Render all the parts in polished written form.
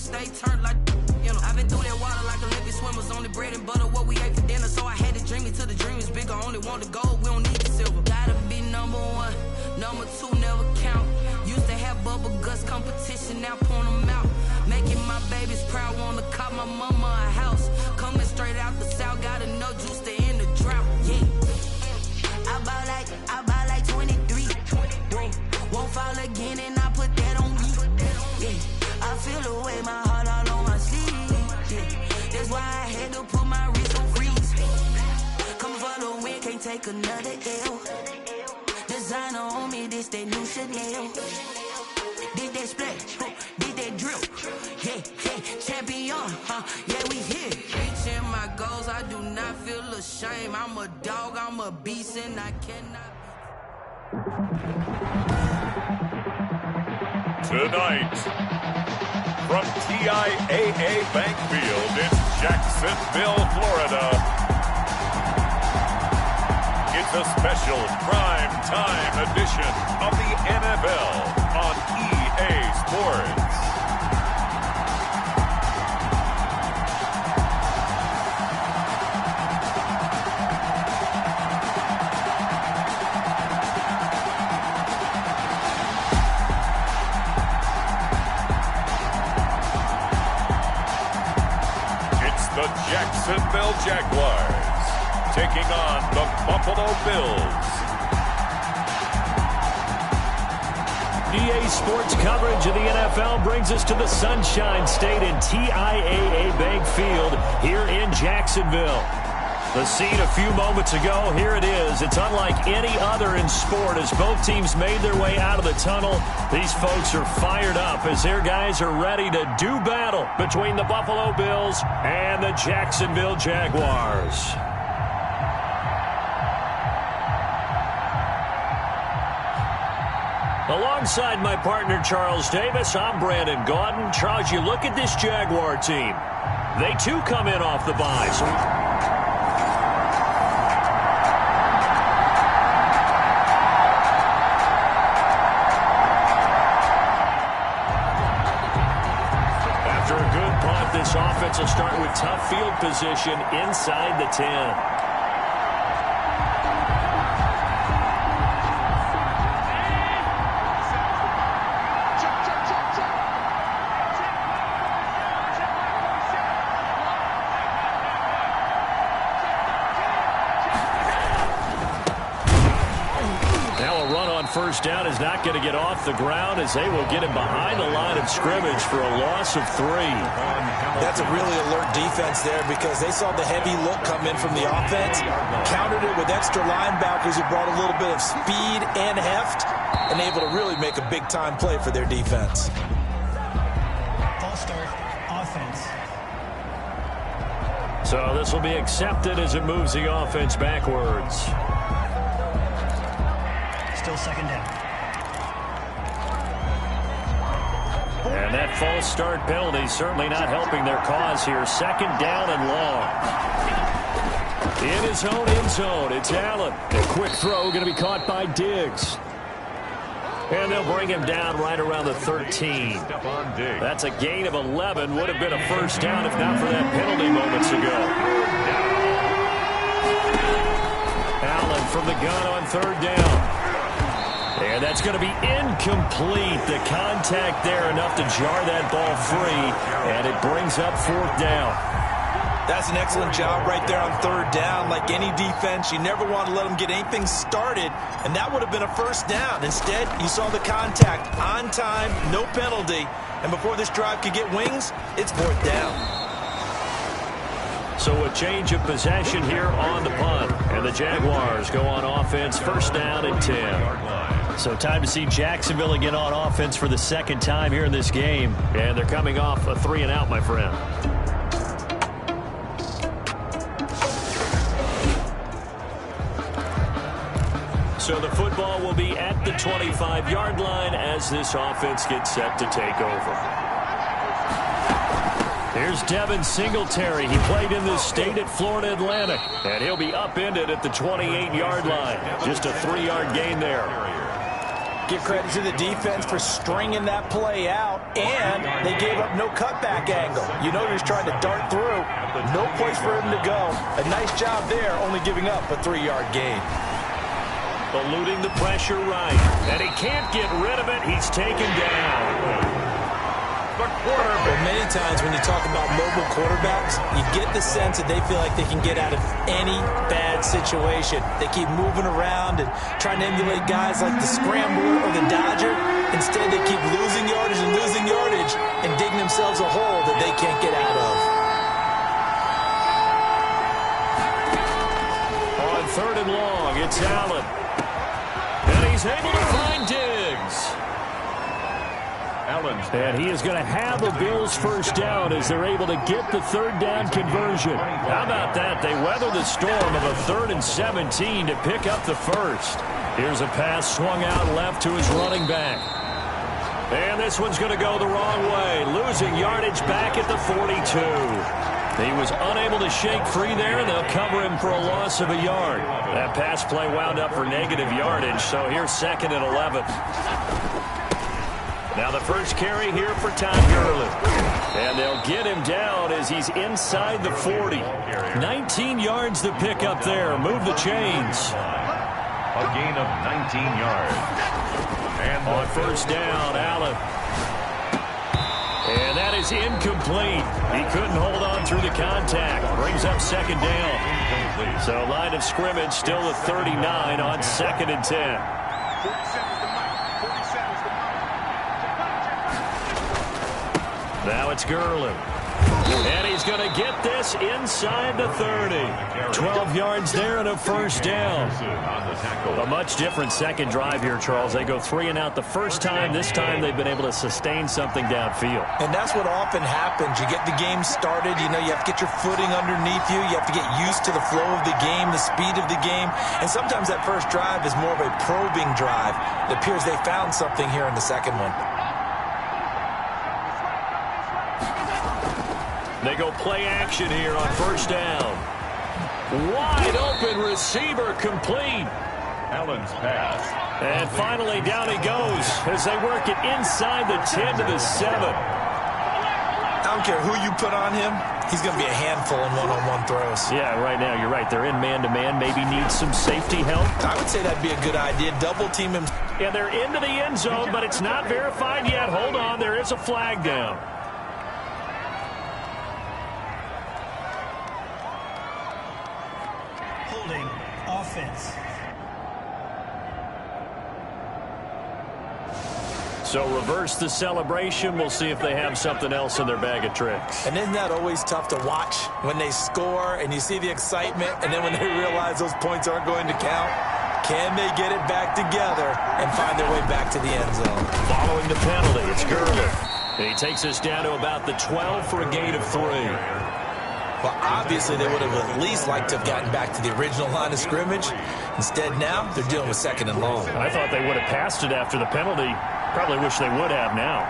stay turned like, you know. I've been through that water like Olympic swimmers, only bread and butter, what we ate for dinner. So I had to dream it till the dream is bigger. Only want the gold, we don't need the silver. Gotta be number one, number two never count. Used to have bubble guts competition, now point them out. Making my babies proud, wanna cop my mama a house. Coming straight out the south, got enough juice to end the drought. Yeah. I buy like 23. Won't fall again and I put that on me. Yeah. I feel the way, my heart all on my sleeve. Yeah. That's why I had to put my wrist on freeze. Come for the win, can't take another L. Designer on me, this that new Chanel. Did that splash, did that drill. Yeah, champion, yeah, we here. Reaching my goals, I do not feel ashamed. I'm a dog, I'm a beast, and I cannot. Tonight, from TIAA Bank Field in Jacksonville, Florida, it's a special prime time edition of the NFL on EA Sports. The Jacksonville Jaguars taking on the Buffalo Bills. EA Sports coverage of the NFL brings us to the Sunshine State in TIAA Bank Field here in Jacksonville. The scene a few moments ago, here it is. It's unlike any other in sport as both teams made their way out of the tunnel. These folks are fired up as their guys are ready to do battle between the Buffalo Bills and the Jacksonville Jaguars. Alongside my partner Charles Davis, I'm Brandon Gaudin. Charles, you look at this Jaguar team. They too come in off the bye. This offense will start with tough field position inside the 10. Now a run on first down is not going to get off the ground as they will get him behind the line of scrimmage for a loss of 3. That's a really alert defense there because they saw the heavy look come in from the offense, countered it with extra linebackers who brought a little bit of speed and heft, and able to really make a big-time play for their defense. False start, offense. So this will be accepted as it moves the offense backwards. Still second down. And that false start penalty certainly not helping their cause here. Second down and long. In his own end zone, it's Allen. A quick throw going to be caught by Diggs. And they'll bring him down right around the 13. That's a gain of 11. Would have been a first down if not for that penalty moments ago. Allen from the gun on third down. And that's going to be incomplete. The contact there enough to jar that ball free. And it brings up fourth down. That's an excellent job right there on third down. Like any defense, you never want to let them get anything started. And that would have been a first down. Instead, you saw the contact on time, no penalty. And before this drive could get wings, it's fourth down. So a change of possession here on the punt. And the Jaguars go on offense, first down and 10. So time to see Jacksonville again on offense for the second time here in this game. And they're coming off a 3-and-out, my friend. So the football will be at the 25-yard line as this offense gets set to take over. Here's Devin Singletary. He played in this state at Florida Atlantic. And he'll be upended at the 28-yard line. Just a 3-yard gain there. Give credit to the defense for stringing that play out, and they gave up no cutback angle. You know he's trying to dart through. No place for him to go. A nice job there, only giving up a 3-yard gain. Eluding the pressure right. And he can't get rid of it. He's taken down. Well, many times when you talk about mobile quarterbacks, you get the sense that they feel like they can get out of any bad situation. They keep moving around and trying to emulate guys like the Scrambler or the Dodger. Instead, they keep losing yardage and digging themselves a hole that they can't get out of. On 3rd and long, it's Allen. And he's able to find Diggs. And he is going to have the Bills' first down as they're able to get the 3rd down conversion. How about that? They weather the storm of a 3rd and 17 to pick up the first. Here's a pass swung out left to his running back. And this one's going to go the wrong way, losing yardage back at the 42. He was unable to shake free there, and they'll cover him for a loss of a yard. That pass play wound up for negative yardage, so here's 2nd and 11. Now the first carry here for Todd Gurley. And they'll get him down as he's inside the 40. 19 yards to pick up there. Move the chains. A gain of 19 yards. And on 1st down, Allen. And that is incomplete. He couldn't hold on through the contact. Brings up 2nd down. So line of scrimmage still at 39 on 2nd and 10. Now it's Gurley. And he's going to get this inside the 30. 12 yards there and a first down. A much different second drive here, Charles. They go 3 and out the first time. This time they've been able to sustain something downfield. And that's what often happens. You get the game started. You know, you have to get your footing underneath you. You have to get used to the flow of the game, the speed of the game. And sometimes that first drive is more of a probing drive. It appears they found something here in the second one. They go play action here on 1st down. Wide open receiver complete. Allen's pass. And finally down he goes as they work it inside the 10 to the 7. I don't care who you put on him. He's going to be a handful in one-on-one throws. Yeah, right now you're right. They're in man-to-man. Maybe need some safety help. I would say that'd be a good idea. Double team him. Yeah, they're into the end zone, but it's not verified yet. Hold on. There is a flag down. Offense. So reverse the celebration. We'll see if they have something else in their bag of tricks. And isn't that always tough to watch when they score and you see the excitement, and then when they realize those points aren't going to count? Can they get it back together and find their way back to the end zone? Following the penalty, it's Gurley. And he takes us down to about the 12 for a gain of 3. Well, obviously, they would have at least liked to have gotten back to the original line of scrimmage. Instead, now, they're dealing with 2nd and long. I thought they would have passed it after the penalty. Probably wish they would have now.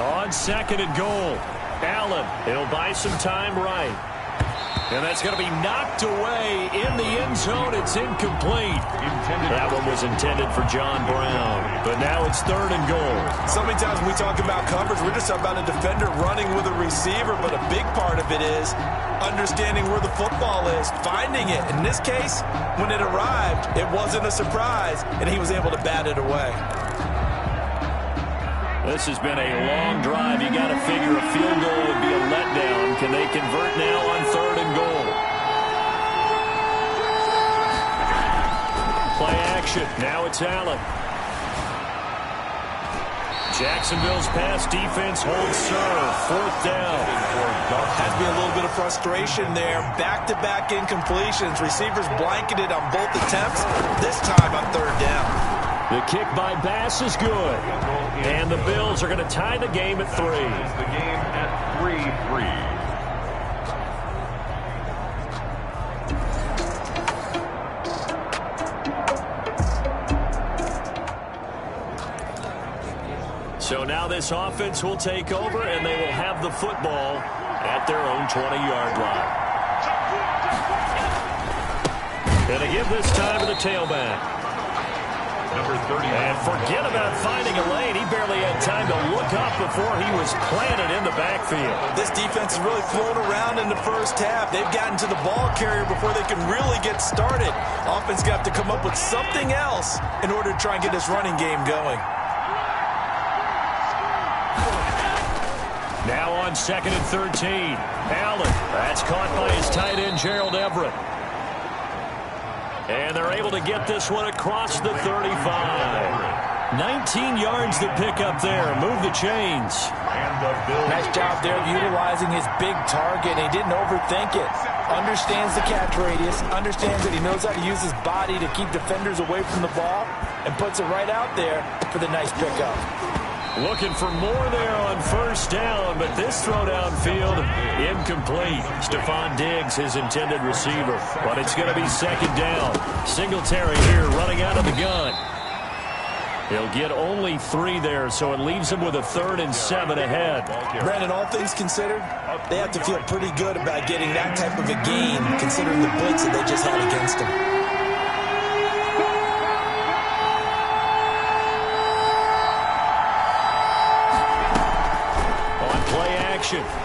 On 2nd and goal, Allen. He'll buy some time right. And that's going to be knocked away in the end zone. It's incomplete. That one was intended for John Brown. But now it's 3rd and goal. So many times when we talk about coverage, we're just talking about a defender running with a receiver. But a big part of it is understanding where the football is, finding it. In this case, when it arrived, it wasn't a surprise, and he was able to bat it away. This has been a long drive. You got to figure a field goal would be a letdown. Can they convert now on 3rd and goal? Play action. Now it's Allen. Jacksonville's pass defense holds serve. 4th down. Has to be a little bit of frustration there. Back-to-back incompletions. Receivers blanketed on both attempts. This time on 3rd down. The kick by Bass is good. And the Bills are going to tie the game at 3. The game at 3-3. So now this offense will take over, and they will have the football at their own 20-yard line. And they give this time to the tailback. Number 30. And forget about finding a lane. He barely had time to look up before he was planted in the backfield. This defense is really flown around in the first half. They've gotten to the ball carrier before they can really get started. Offense got to come up with something else in order to try and get this running game going. Now on 2nd and 13. Allen. That's caught by his tight end, Gerald Everett. And they're able to get this one across the 35. 19 yards to pick up there. Move the chains. Nice job there of utilizing his big target. He didn't overthink it. Understands the catch radius. Understands that he knows how to use his body to keep defenders away from the ball. And puts it right out there for the nice pickup. Looking for more there on first down, but this throw downfield incomplete. Stephon Diggs, his intended receiver, but it's going to be 2nd down. Singletary here running out of the gun. He'll get only 3 there, so it leaves him with a 3rd and 7 ahead. Brandon, all things considered, they have to feel pretty good about getting that type of a gain, considering the blitz that they just had against them.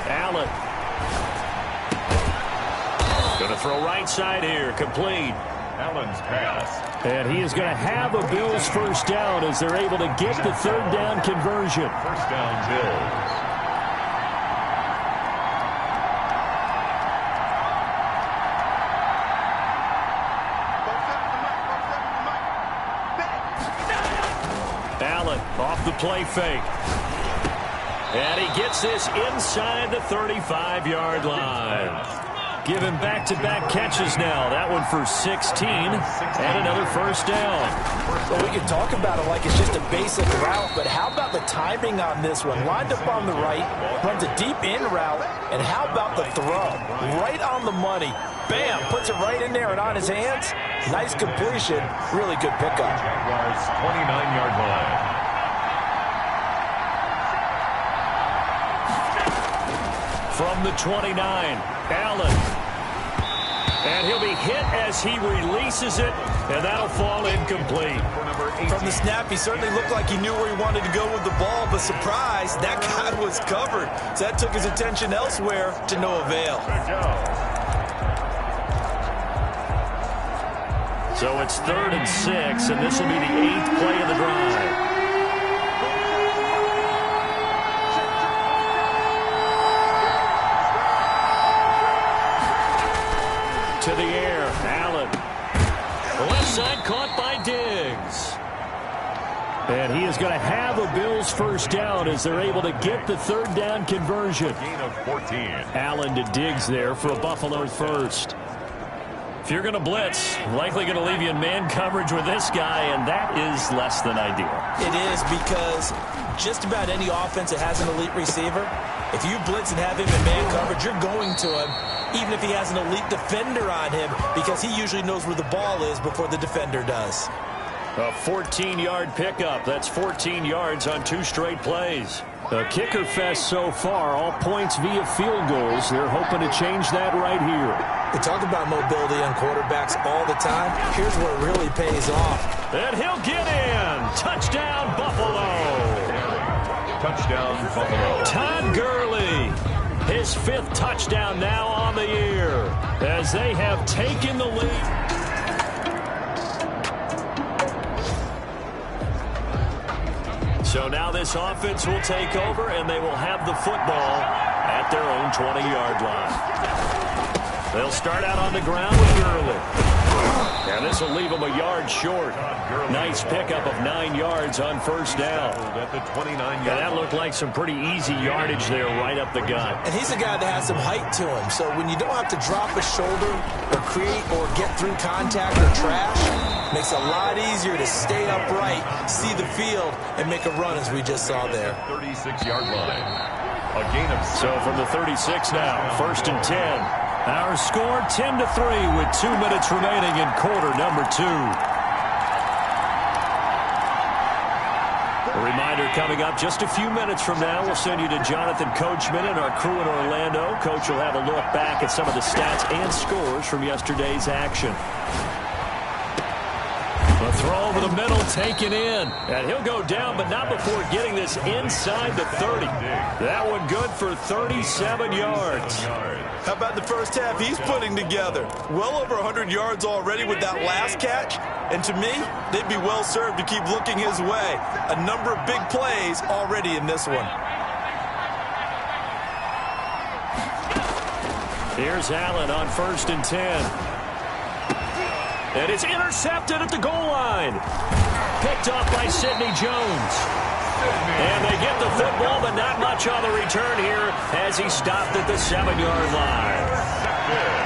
Allen. Going to throw right side here. Complete. Allen's pass. And he is going to have a Bills first down as they're able to get the 3rd down conversion. First down, Bills. Allen off the play fake. And he gets this inside the 35-yard line. Given back-to-back catches now. That one for 16 and another first down. Well, we can talk about it like it's just a basic route, but how about the timing on this one? Lined up on the right, runs a deep in route, and how about the throw? Right on the money. Bam, puts it right in there and on his hands. Nice completion. Really good pickup. Jaguars 29-yard line. From the 29, Allen. And he'll be hit as he releases it, and that'll fall incomplete. From the snap, he certainly looked like he knew where he wanted to go with the ball, but surprise, that guy was covered. So that took his attention elsewhere to no avail. So it's 3rd and 6, and this will be the 8th play of the drive. To the air, Allen. The left side caught by Diggs. And he is going to have a Bills first down as they're able to get the 3rd down conversion. Gain of 14. Allen to Diggs there for a Buffalo first. If you're going to blitz, likely going to leave you in man coverage with this guy, and that is less than ideal. It is, because just about any offense that has an elite receiver, if you blitz and have him in man coverage, you're going to him, even if he has an elite defender on him, because he usually knows where the ball is before the defender does. A 14-yard pickup. That's 14 yards on 2 straight plays. A kicker fest so far, all points via field goals. They're hoping to change that right here. We talk about mobility on quarterbacks all the time. Here's where it really pays off. And he'll get in. Touchdown, Buffalo. Touchdown, Buffalo. Todd Gurley. His 5th touchdown now on the year as they have taken the lead. So now this offense will take over, and they will have the football at their own 20-yard line. They'll start out on the ground with Gurley. And this will leave them a yard short. Nice pickup of 9 yards on first down. At the 29-yard. And that looked like some pretty easy yardage there right up the gut. And he's a guy that has some height to him. So when you don't have to drop a shoulder or create or get through contact or trash, makes it a lot easier to stay upright, see the field, and make a run as we just saw there. 36-yard line. A gain of 6. So from the 36 now, 1st and 10. Our score 10-3 with 2 minutes remaining in quarter number 2. A reminder coming up just a few minutes from now, we'll send you to Jonathan Coachman and our crew in Orlando. Coach will have a look back at some of the stats and scores from yesterday's action. throw over the middle, taken in. And he'll go down, but not before getting this inside the 30. That one good for 37 yards. How about the first half he's putting together? Well over 100 yards already with that last catch. And to me, they'd be well served to keep looking his way. A number of big plays already in this one. Here's Allen on 1st and 10. And it's intercepted at the goal line. Picked off by Sidney Jones. And they get the football, but not much on the return here as he stopped at the 7-yard line.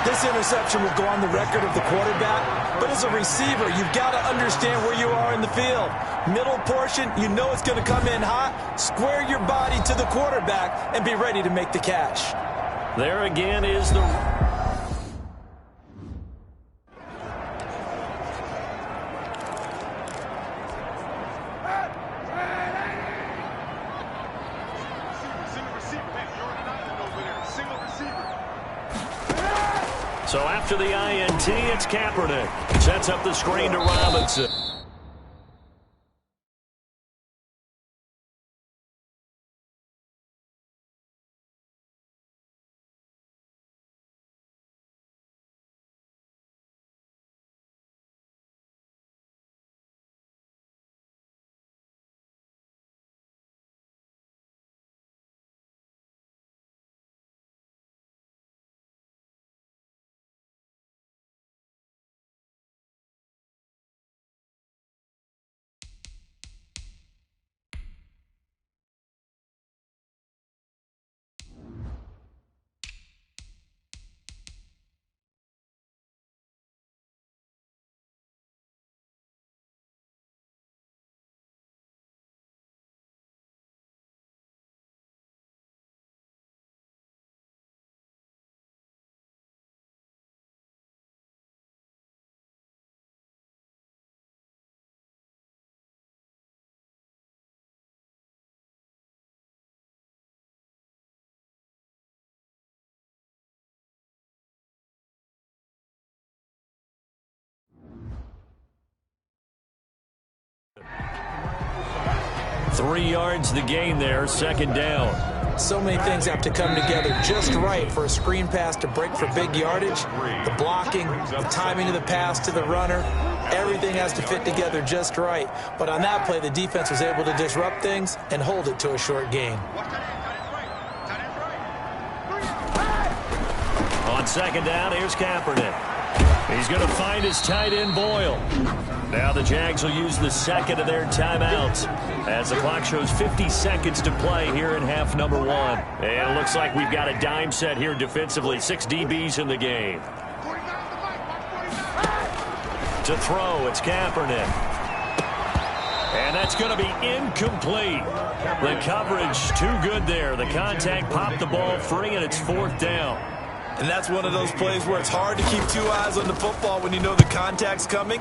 This interception will go on the record of the quarterback, but as a receiver, you've got to understand where you are in the field. Middle portion, you know it's going to come in hot. Square your body to the quarterback and be ready to make the catch. There again is the... So after the INT, it's Kaepernick. Sets up the screen to Robinson. Three yards the gain there, 2nd down. So many things have to come together just right for a screen pass to break for big yardage. The blocking, the timing of the pass to the runner, everything has to fit together just right. But on that play, the defense was able to disrupt things and hold it to a short gain. On 2nd down, here's Kaepernick. He's going to find his tight end, Boyle. Now the Jags will use the 2nd of their timeouts as the clock shows 50 seconds to play here in half number 1. And it looks like we've got a dime set here defensively. 6 DBs in the game. To throw, it's Kaepernick. And that's going to be incomplete. The coverage too good there. The contact popped the ball free, and it's 4th down. And that's one of those plays where it's hard to keep 2 eyes on the football when you know the contact's coming,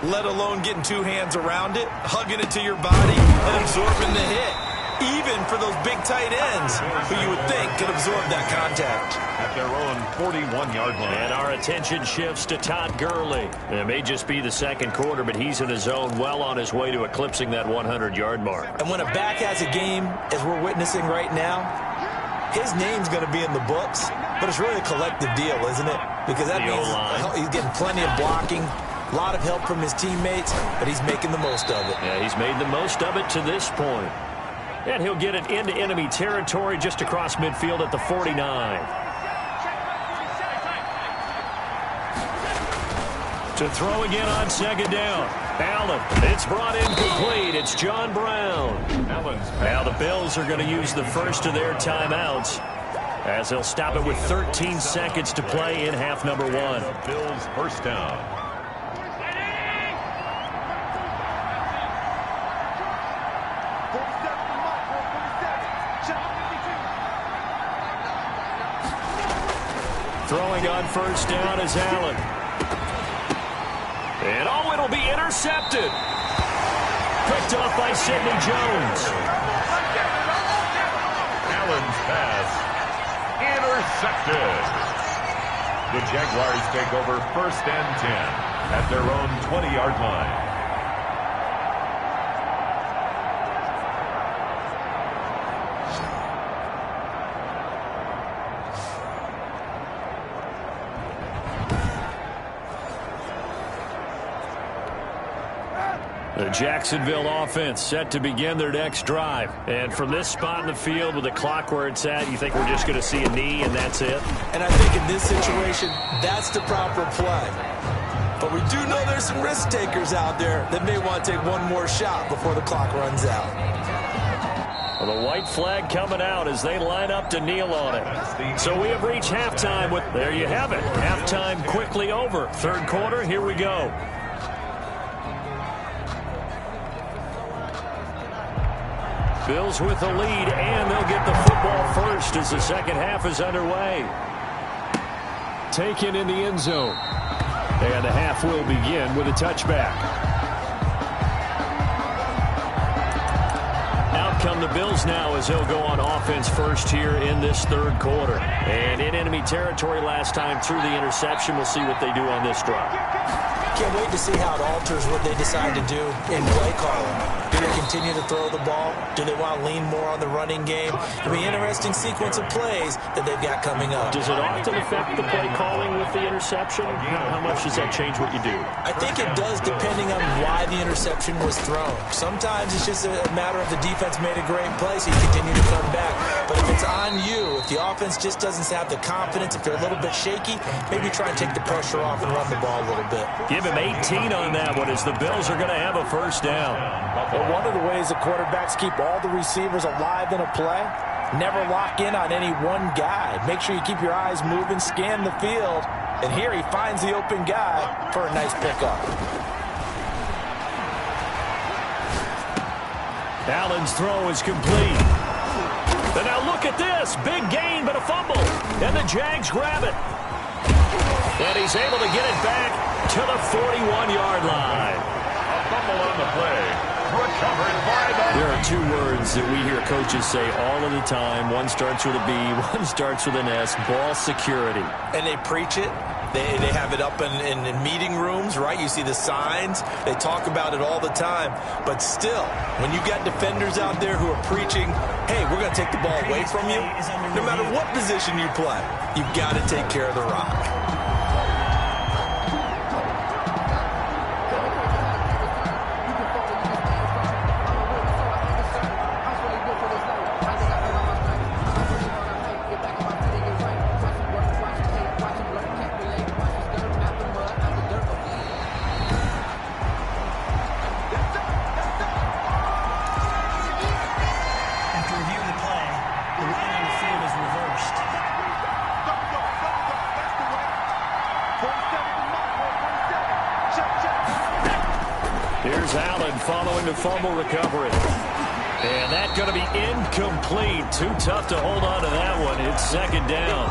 let alone getting 2 hands around it, hugging it to your body, and absorbing the hit. Even for those big tight ends, who you would think could absorb that contact. At their own 41-yard line. And our attention shifts to Todd Gurley. It may just be the 2nd quarter, but he's in his zone, well on his way to eclipsing that 100-yard mark. And when a back has a game, as we're witnessing right now, his name's going to be in the books, but it's really a collective deal, isn't it? Because that means he's getting plenty of blocking, a lot of help from his teammates, but he's making the most of it. Yeah, he's made the most of it to this point. And he'll get it into enemy territory just across midfield at the 49. To throw again on 2nd down. Allen, it's brought in complete. It's John Brown. Now the Bills are going to use the first of their timeouts as they'll stop it with 13 seconds to play in half number 1. Bills first down. Throwing on 1st down is Allen. And oh, it'll be intercepted. Picked off by Sidney Jones. Allen's pass intercepted. The Jaguars take over 1st and 10 at their own 20-yard line. The Jacksonville offense set to begin their next drive. And from this spot in the field with the clock where it's at, you think we're just going to see a knee and that's it? And I think in this situation, that's the proper play. But we do know there's some risk takers out there that may want to take one more shot before the clock runs out. Well, the white flag coming out as they line up to kneel on it. So we have reached halftime with, there you have it. Halftime quickly over. Third quarter, here we go. Bills with the lead, and they'll get the football first as the second half is underway. Taken in the end zone. And the half will begin with a touchback. Out come the Bills now as they'll go on offense first here in this third quarter. And in enemy territory last time through the interception. We'll see what they do on this drive. Can't wait to see how it alters what they decide to do in play calling. Do they continue to throw the ball? Do they want to lean more on the running game? It'll be an interesting sequence of plays that they've got coming up. Does it often affect the play calling with the interception? How much does that change what you do? I think it does depending on why the interception was thrown. Sometimes it's just a matter of the defense made a great play, so you continue to come back. But if it's on you, if the offense just doesn't have the confidence, if they're a little bit shaky, maybe try and take the pressure off and run the ball a little bit. Give him 18 on that one as the Bills are going to have a first down. Well, one of the ways the quarterbacks keep all the receivers alive in a play, never lock in on any one guy. Make sure you keep your eyes moving, scan the field, and here he finds the open guy for a nice pickup. Allen's throw is complete. And now look at this. Big gain, but a fumble. And the Jags grab it. And he's able to get it back to the 41-yard line. A fumble on the play. Recovered by the... There are two words that we hear coaches say all of the time. One starts with a B, one starts with an S. Ball security. And they preach it. They have it up in meeting rooms, right? You see the signs. They talk about it all the time. But still, when you got defenders out there who are preaching, hey, we're going to take the ball away from you, no matter what position you play, you've got to take care of the rock. Here's Allen following the fumble recovery. And that's going to be incomplete. Too tough to hold on to that one. It's second down.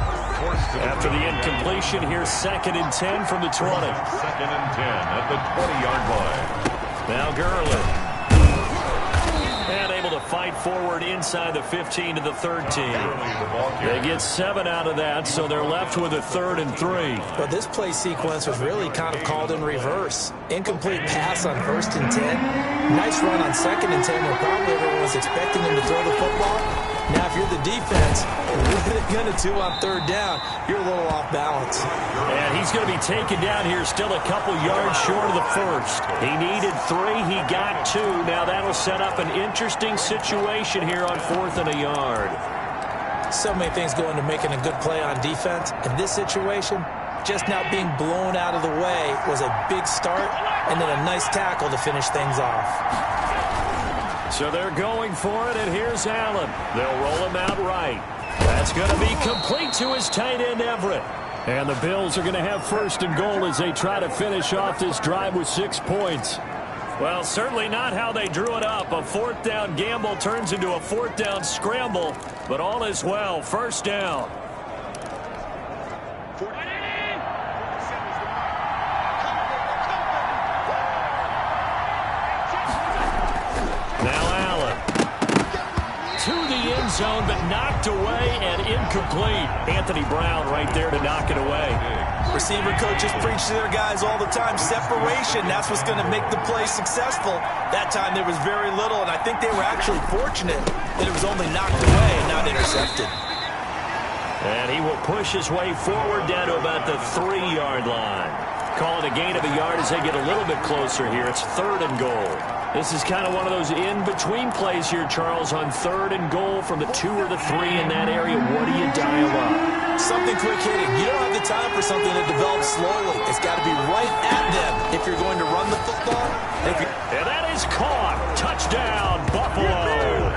After the incompletion, here's 2nd and 10 from the 20. 2nd and 10 at the 20-yard line. Now Gurley. And able to fight forward inside the 15 to the 13. They get 7 out of that, so they're left with a 3rd and 3. But this play sequence was really kind of called in reverse. Incomplete pass on 1st and 10. Nice run on 2nd and 10 where probably everyone was expecting him to throw the football. Now, if you're the defense, what are they going to do on 3rd down? You're a little off balance. And he's going to be taken down here still a couple yards short of the 1st. He needed 3. He got 2. Now that'll set up an interesting situation here on 4th and a yard. So many things go into making a good play on defense. In this situation, just now being blown out of the way was a big start, and then a nice tackle to finish things off. So they're going for it, and here's Allen. They'll roll him out right. That's going to be complete to his tight end, Everett. And the Bills are going to have 1st and goal as they try to finish off this drive with 6 points. Well, certainly not how they drew it up. A 4th down gamble turns into a 4th down scramble, but all is well. 1st down. Now Allen to the end zone, but knocked away and incomplete. Anthony Brown right there to knock it away. Receiver coaches preach to their guys all the time. Separation, that's what's going to make the play successful. That time there was very little, and I think they were actually fortunate that it was only knocked away and not intercepted. And he will push his way forward down to about the 3-yard line. Call it a gain of a yard as they get a little bit closer here. It's 3rd and goal. This is kind of one of those in-between plays here, Charles, on 3rd and goal from the 2 or the 3 in that area. What do you dial up? Something quick hitting. You don't have the time for something that develops slowly. It's got to be right at them if you're going to run the football. And that is caught. Touchdown, Buffalo.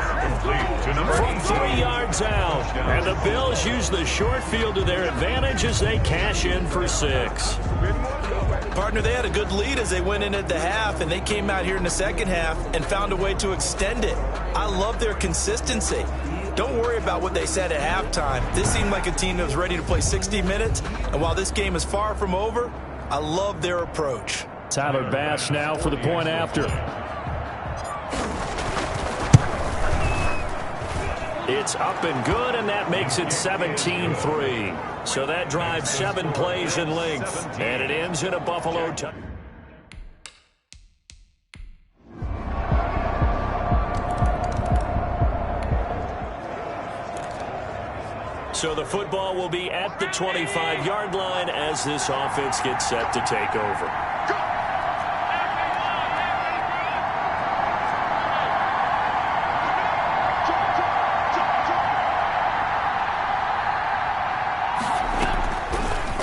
From 3 yards out. And the Bills use the short field to their advantage as they cash in for 6. Partner, they had a good lead as they went in at the half, and they came out here in the second half and found a way to extend it. I love their consistency. Don't worry about what they said at halftime. This seemed like a team that was ready to play 60 minutes, and while this game is far from over, I love their approach. Tyler Bass now for the point after. It's up and good, and that makes it 17-3. So that drives 7 plays in length, and it ends in a Buffalo touchdown. So the football will be at the 25-yard line as this offense gets set to take over.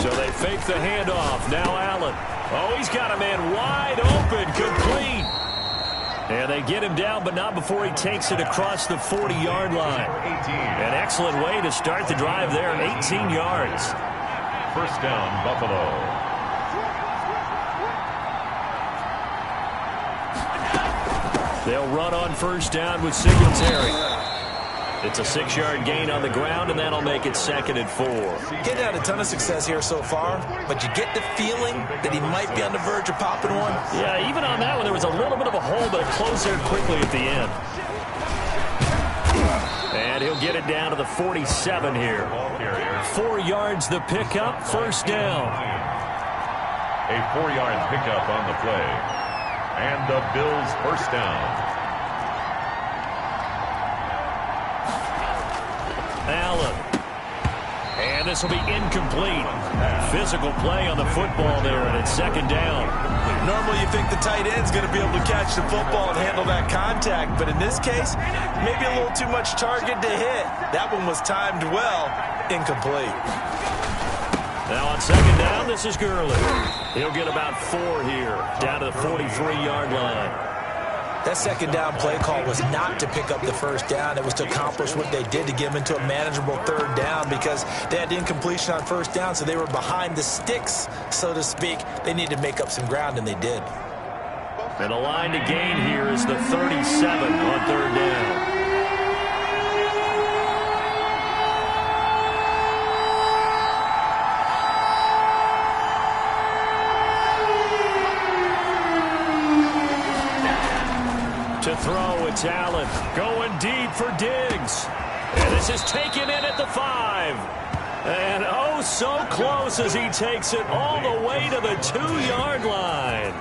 So they fake the handoff. Now Allen. Oh, he's got a man wide open. Complete. And they get him down, but not before he takes it across the 40-yard line. An excellent way to start the drive there, 18 yards. First down, Buffalo. They'll run on first down with Singletary. It's a 6-yard gain on the ground, and that'll make it 2nd and 4. Getting had a ton of success here so far, but you get the feeling that he might be on the verge of popping one. Yeah, even on that one, there was a little bit of a hole, but it closed there quickly at the end. And he'll get it down to the 47 here. 4 yards the pickup, first down. A 4-yard pickup on the play. And the Bills first down. Allen. And this will be incomplete. Physical play on the football there, and it's 2nd down. Normally you think the tight end's going to be able to catch the football and handle that contact, but in this case, maybe a little too much target to hit. That one was timed well, incomplete. Now on 2nd down, this is Gurley. He'll get about 4 here, down to the 43-yard line. That 2nd down play call was not to pick up the first down. It was to accomplish what they did to get them into a manageable 3rd down because they had incompletion on first down, so they were behind the sticks, so to speak. They needed to make up some ground, and they did. And the line to gain here is the 37 on 3rd down. To throw, it's Allen going deep for Diggs. And this is taken in at the 5. And oh, so close as he takes it all the way to the 2-yard line.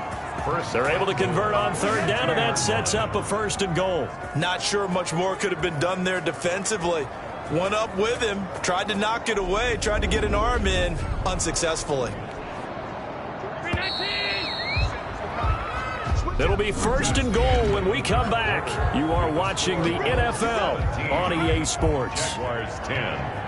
They're able to convert on 3rd down, and that sets up a 1st and goal. Not sure much more could have been done there defensively. One up with him, tried to knock it away, tried to get an arm in, unsuccessfully. It'll be 1st and goal when we come back. You are watching the NFL on EA Sports. Jaguars 10.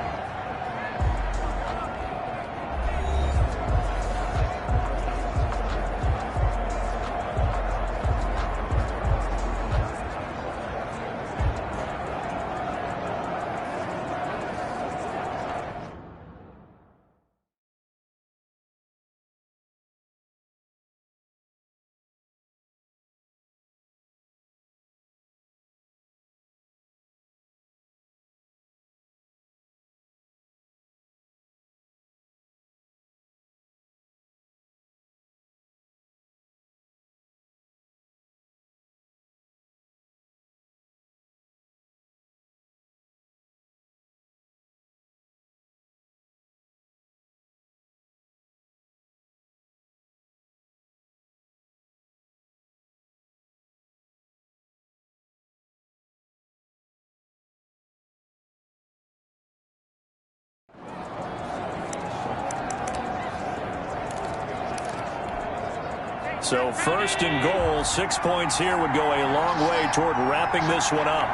So first and goal, 6 points here would go a long way toward wrapping this one up.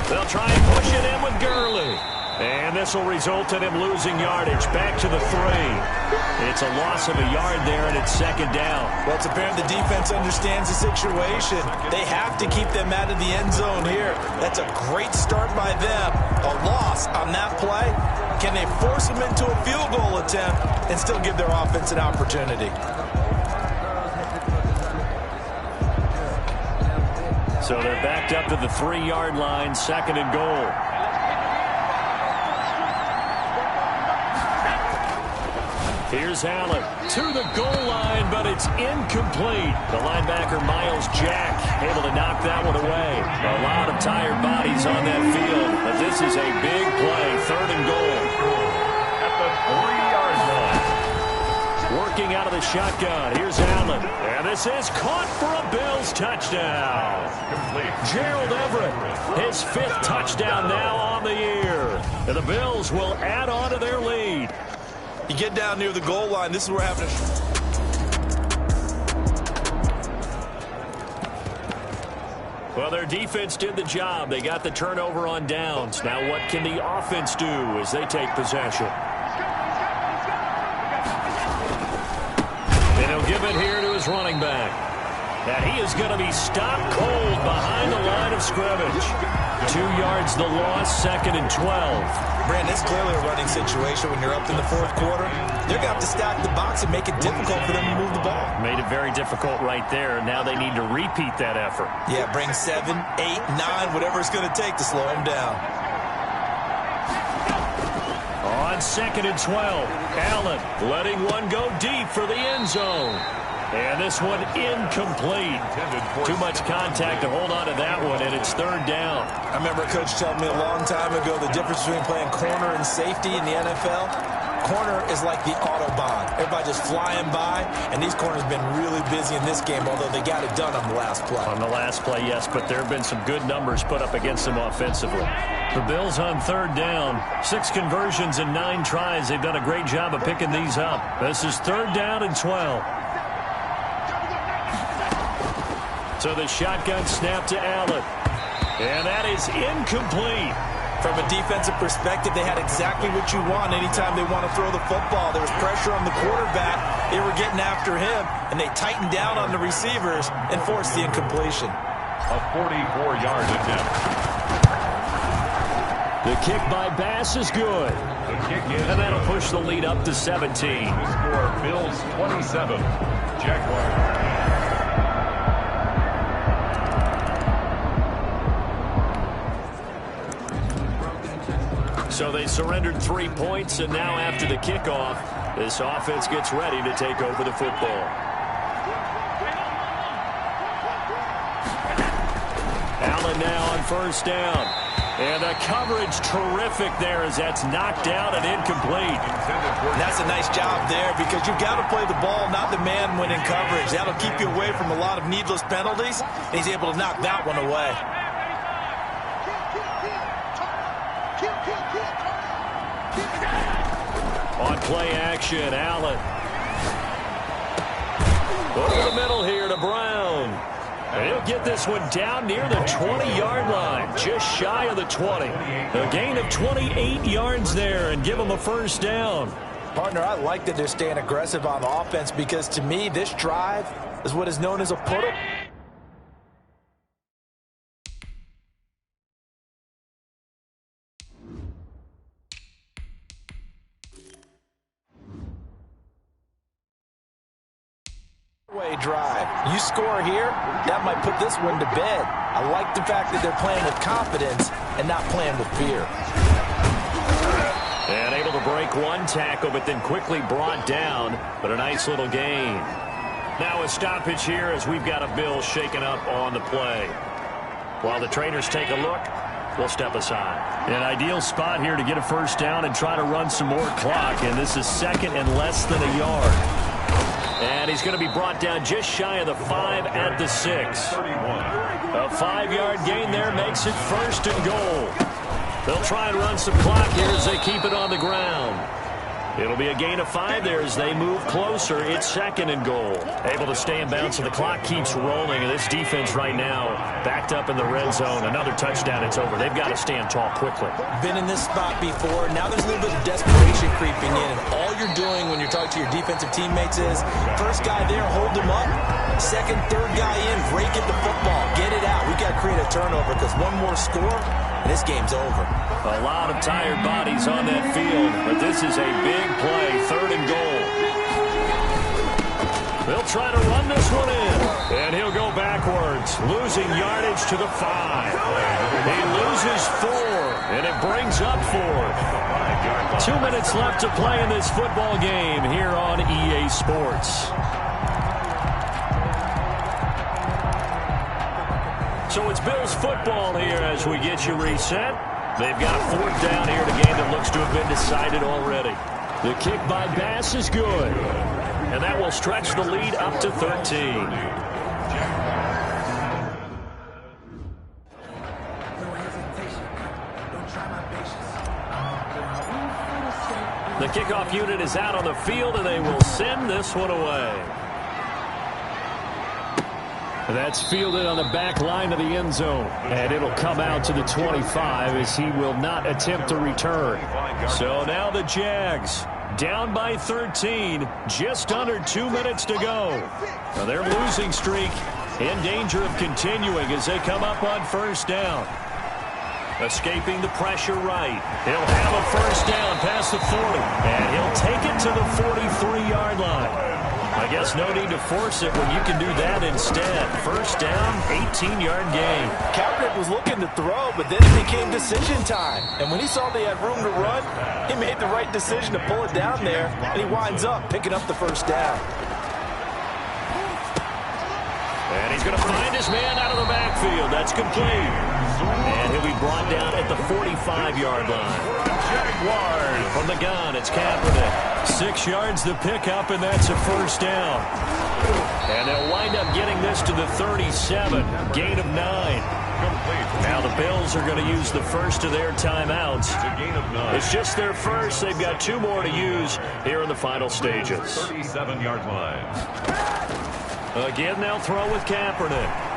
They'll try and push it in with Gurley. And this will result in him losing yardage. Back to the 3. It's a loss of a yard there, and it's second down. Well, it's apparent the defense understands the situation. They have to keep them out of the end zone here. That's a great start by them. A loss on that play. Can they force them into a field goal attempt and still give their offense an opportunity? So they're backed up to the 3-yard line, second and goal. Here's Allen to the goal line, but it's incomplete. The linebacker, Miles Jack, able to knock that one away. A lot of tired bodies on that field, but this is a big play, third and goal. At the 3-yard line. Working out of the shotgun, here's Allen. And this is caught for a Bills touchdown. Complete. Gerald Everett, his 5th touchdown now on the year. And the Bills will add on to their lead. You get down near the goal line, this is where having Well, their defense did the job. They got the turnover on downs. Now what can the offense do as they take possession? And he'll give it here to his running back. And he is going to be stopped cold behind the line of scrimmage. 2 yards the loss, second and 12. Brandon, it's clearly a running situation when you're up in the 4th quarter. They're going to have to stack the box and make it difficult for them to move the ball. Made it very difficult right there. Now they need to repeat that effort. Yeah, bring 7, 8, 9, whatever it's going to take to slow them down. On second and 12, Allen letting one go deep for the end zone. And this one incomplete. Too much contact to hold on to that one, and it's third down. I remember a coach telling me a long time ago the difference between playing corner and safety in the NFL. Corner is like the Autobahn. Everybody just flying by, and these corners have been really busy in this game, although they got it done on the last play. On the last play, yes, but there have been some good numbers put up against them offensively. The Bills on third down. 6 conversions and 9 tries. They've done a great job of picking these up. This is third down and 12. So the shotgun snap to Allen. And that is incomplete. From a defensive perspective, they had exactly what you want anytime they want to throw the football. There was pressure on the quarterback. They were getting after him, and they tightened down on the receivers and forced the incompletion. A 44-yard attempt. The kick by Bass is good. The kick is And that'll push the lead up to 17. The score, Bills 27, Jaguars. So they surrendered 3 points, and now after the kickoff, this offense gets ready to take over the football. Allen now on first down. And the coverage terrific there as that's knocked out and incomplete. That's a nice job there because you've got to play the ball, not the man when in coverage. That'll keep you away from a lot of needless penalties. And he's able to knock that one away. On play action, Allen. Over the middle here to Brown. And he'll get this one down near the 20-yard line, just shy of the 20. A gain of 28 yards there and give them a first down. Partner, I like that they're staying aggressive on offense because to me, this drive is what is known as a put-up. Drive. You score here, that might put this one to bed. I like the fact that they're playing with confidence and not playing with fear. And able to break one tackle, but then quickly brought down. But a nice little gain. Now a stoppage here as we've got a Bill shaken up on the play. While the trainers take a look, we'll step aside. An ideal spot here to get a first down and try to run some more clock. And this is second and less than a yard. And he's going to be brought down just shy of the 5 at the 6. A 5-yard gain there makes it first and goal. They'll try and run some clock here as they keep it on the ground. It'll be a gain of 5 there as they move closer. It's 2nd and goal. Able to stay in bounds, so the clock keeps rolling. And this defense right now backed up in the red zone. Another touchdown, it's over. They've got to stand tall quickly. Been in this spot before. Now there's a little bit of desperation creeping in. And all you're doing when you're talking to your defensive teammates is, first guy there, hold him up. Second, third guy in, rake at the football. Get it out. We got to create a turnover because one more score, and this game's over. A lot of tired bodies on that field, but this is a big play, 3rd and goal. They'll try to run this one in, and he'll go backwards, losing yardage to the 5. He loses 4, and it brings up 4. 2 minutes left to play in this football game here on EA Sports. So it's Bills football here as we get you reset. They've got a 4th down here in a game that looks to have been decided already. The kick by Bass is good. And that will stretch the lead up to 13. The kickoff unit is out on the field, and they will send this one away. That's fielded on the back line of the end zone. And it'll come out to the 25 as he will not attempt to return. So now the Jags down by 13. Just under 2 minutes to go. Now their losing streak in danger of continuing as they come up on 1st down. Escaping the pressure right. He'll have a 1st down past the 40. And he'll take it to the 43-yard line. I guess no need to force it when you can do that instead. 1st down, 18-yard gain. Kaepernick was looking to throw, but then it became decision time. And when he saw they had room to run, he made the right decision to pull it down there, and he winds up picking up the 1st down. And he's going to find his man out of the backfield. That's complete. And he'll be brought down at the 45-yard line. Jaguars from the gun. It's Kaepernick. 6 yards the pickup, and that's a 1st down. And they'll wind up getting this to the 37. Gain of 9. Now the Bills are going to use the first of their timeouts. It's just their first. They've got 2 more to use here in the final stages. 37-yard line. Again, they'll throw with Kaepernick.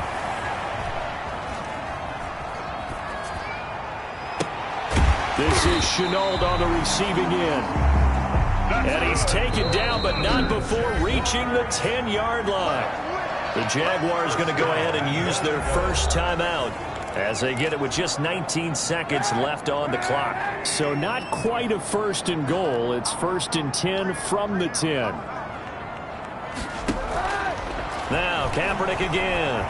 This is Shenault on the receiving end. And he's taken down, but not before reaching the 10-yard line. The Jaguars going to go ahead and use their first timeout as they get it with just 19 seconds left on the clock. So not quite a 1st and goal. It's 1st and 10 from the 10. Now Kaepernick again.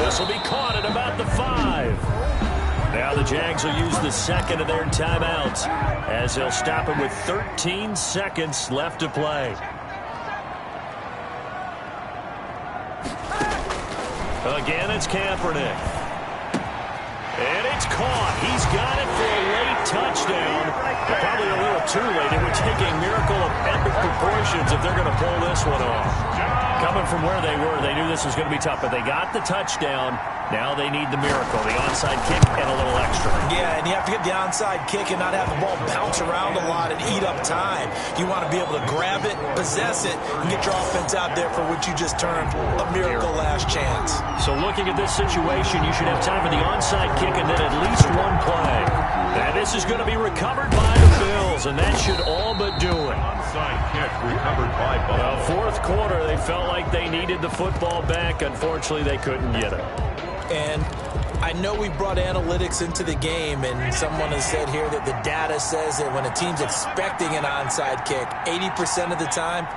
This will be caught at about the 5. Now the Jags will use the 2nd of their timeouts as they'll stop him with 13 seconds left to play. Again, it's Kaepernick. And it's caught. He's got it for a late touchdown. But probably a little too late. It would take a miracle of epic proportions if they're going to pull this one off. Coming from where they were, they knew this was going to be tough, but they got the touchdown. Now they need the miracle, the onside kick and a little extra. Yeah, and you have to get the onside kick and not have the ball bounce around a lot and eat up time. You want to be able to grab it, possess it, and get your offense out there for what you just termed a miracle last chance. So looking at this situation, you should have time for the onside kick and then at least one play. And this is going to be recovered by the Bills, and that should all but do it. Onside kick recovered by Ball. Fourth quarter, they felt like they needed the football back. Unfortunately, they couldn't get it. And I know we brought analytics into the game, and someone has said here that the data says that when a team's expecting an onside kick, 80% of the time,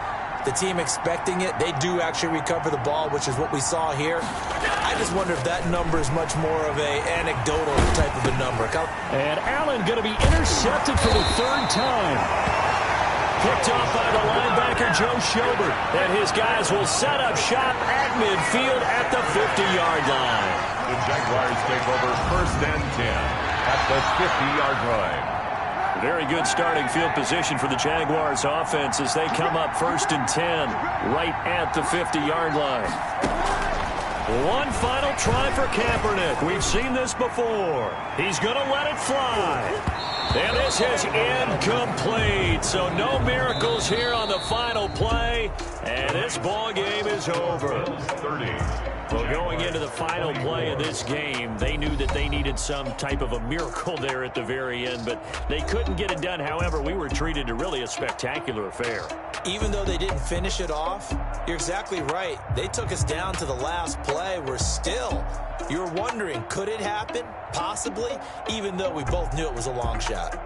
the team expecting it, they do actually recover the ball, which is what we saw here. I just wonder if that number is much more of a anecdotal type of a number. And Allen going to be intercepted for the 3rd time. Picked off by the linebacker, Joe Schobert. And his guys will set up shop at midfield at the 50-yard line. The Jaguars take over 1st and 10 at the 50-yard line. Very good starting field position for the Jaguars offense as they come up 1st and 10 right at the 50-yard line. One final try for Kaepernick. We've seen this before. He's going to let it fly. And this is incomplete. So no miracles here on the final play. And this ball game is over. 30. Well, going into the final play of this game, they knew that they needed some type of a miracle there at the very end, but they couldn't get it done. However, we were treated to really a spectacular affair. Even though they didn't finish it off, you're exactly right. They took us down to the last play. We're still, you're wondering, could it happen? Possibly, even though we both knew it was a long shot.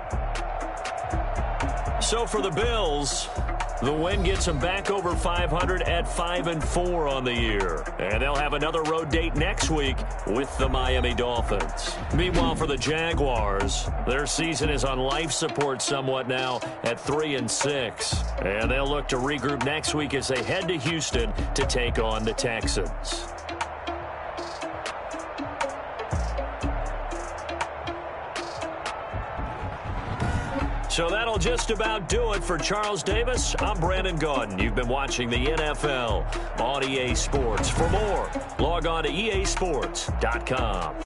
So for the Bills, the win gets them back over 500 at 5-4 on the year. And they'll have another road date next week with the Miami Dolphins. Meanwhile, for the Jaguars, their season is on life support somewhat now at 3-6. And they'll look to regroup next week as they head to Houston to take on the Texans. So that'll just about do it for Charles Davis. I'm Brandon Gaudin. You've been watching the NFL on EA Sports. For more, log on to easports.com.